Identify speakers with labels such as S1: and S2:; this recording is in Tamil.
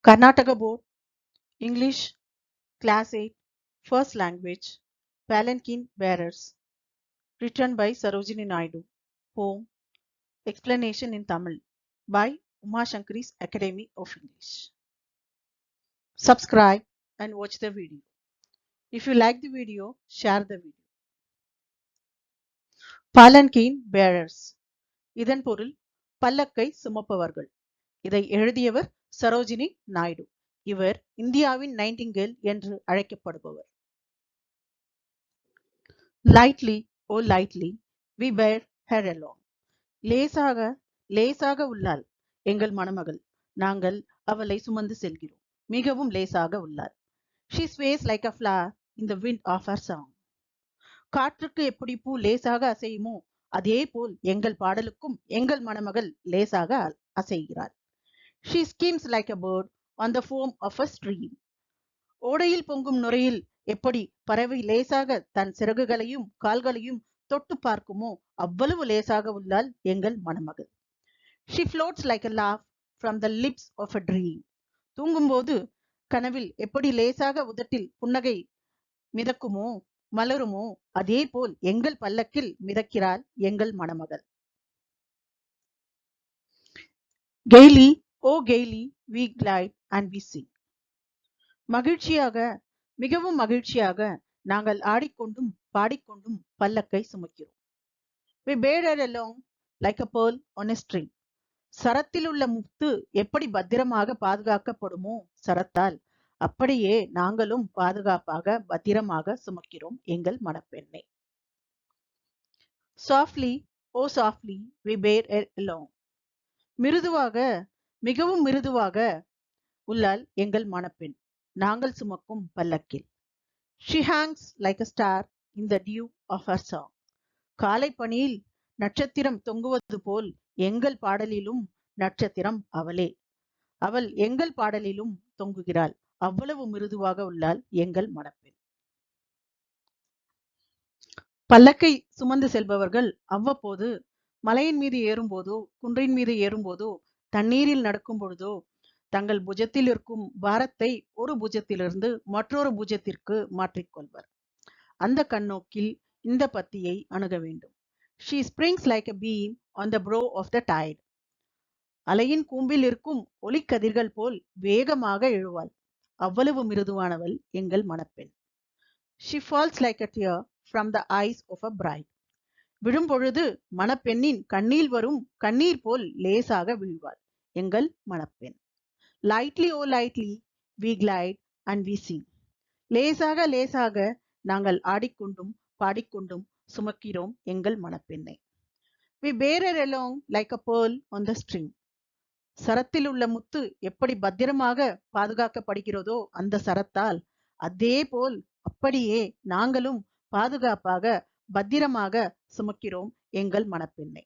S1: Karnataka Board, English, Class 8, First Language, Palanquin Bearers, written by Sarojini Naidu. Home, explanation in Tamil by Uma Shankari's Academy of English. Subscribe and watch the video. If you like the video, share the video. Palanquin Bearers. இதன் பொருள் பல்லக்கை சுமப்பவர்கள். இதை எழுதியவர் சரோஜினி நாயுடு. இவர் இந்தியாவின் நைட்டிங்கேல் என்று அழைக்கப்படுபவர். Lightly, oh lightly, we bear her along. லேசாக லேசாக உள்ளாள் எங்கள் மணமகள். நாங்கள் அவளை சுமந்து செல்கிறோம். மிகவும் லேசாக உள்ளாள். She sways like a flower in the wind of her song. காற்றுக்கு எப்படி பூ லேசாக அசையுமோ அதே போல் எங்கள் பாடலுக்கும் எங்கள் மணமகள் லேசாக அசைகிறாள். She skims like a bird on the foam of a stream. ஓடையில் பொங்கும் நுரையில் எப்படி பறவை லேசாக தன் சிறகுகளையும் கால்களையும் தொட்டு பார்க்குமோ அவ்வளவு லேசாக உள்ளாள் எங்கள் மணமகள். She floats like a laugh from the lips of a dream. தூங்கும்போது கனவில் எப்படி லேசாக உதட்டில் புன்னகை மிதக்குமோ மலருமோ அதே போல் எங்கள் பல்லக்கில் மிதக்கிறாள் எங்கள் மணமகள். Gaily, oh gaily, we glide and we sing. மகிழ்ச்சியாக மிகவும் மகிழ்ச்சியாக நாங்கள் ஆடிக்கொண்டும் பாடிக்கொண்டும் பல்லக்கை சுமக்கிறோம். We bear her along like a pearl on a string. சரத்தில் உள்ள முத்து எப்படி பத்திரமாக பாதுகாக்கப்படுமோ சரத்தால் அப்படியே நாங்களும் பாதுகாப்பாக பத்திரமாக சுமக்கிறோம் எங்கள் மணப்பெண்ணை. Softly, oh softly, we bear her along. மிருதுவாக மிகவும் மிருதுவாக உள்ளாள் எங்கள் மணப்பெண் நாங்கள் சுமக்கும் பல்லக்கில். She hangs like a star in the dew of her song. காலை பனியில் நட்சத்திரம் தொங்குவது போல் எங்கள் பாடலிலும் நட்சத்திரம் அவளே. அவள் எங்கள் பாடலிலும் தொங்குகிறாள். அவ்வளவு மிருதுவாக உள்ளாள் எங்கள் மணப்பெண். பல்லக்கை சுமந்து செல்பவர்கள் அவ்வப்போது மலையின் மீது ஏறும்போதோ குன்றின் மீது ஏறும்போதோ தண்ணீரில் நடக்கும் பொழுதோ தங்கள் புஜத்தில் இருக்கும் பாரத்தை ஒரு புஜத்திலிருந்து மற்றொரு புஜத்திற்கு மாற்றிக்கொள்வர். அந்த கண்ணோக்கில் இந்த பத்தியை அணுக வேண்டும். She springs like a beam on the brow of the tide. அலையின் கூம்பில் இருக்கும் ஒளிக்கதிர்கள் போல் வேகமாக எழுவாள். அவ்வளவு மிருதுவானவள் எங்கள் மணப்பெண். She falls like a tear from the eyes of a bride. விழும்பொழுது மணப்பெண்ணின் கண்ணில் வரும் கண்ணீர் போல் லேசாக விழுவாள் எங்கள் மணப்பெண். Lightly, oh lightly, we glide and we sing. லேசாக லேசாக நாங்கள் ஆடிக்கொண்டும் பாடிக்கொண்டும் சுமக்கிறோம் எங்கள் மணப்பெண்ணை. We bear her along like a pearl on the string. சரத்தில் உள்ள முத்து எப்படி பத்திரமாக பாதுகாக்கப்படுகிறதோ அந்த சரத்தால் அதே போல் அப்படியே நாங்களும் பாதுகாப்பாக பத்திரமாக சுமக்கிறோம் எங்கள் மணப்பெண்ணை.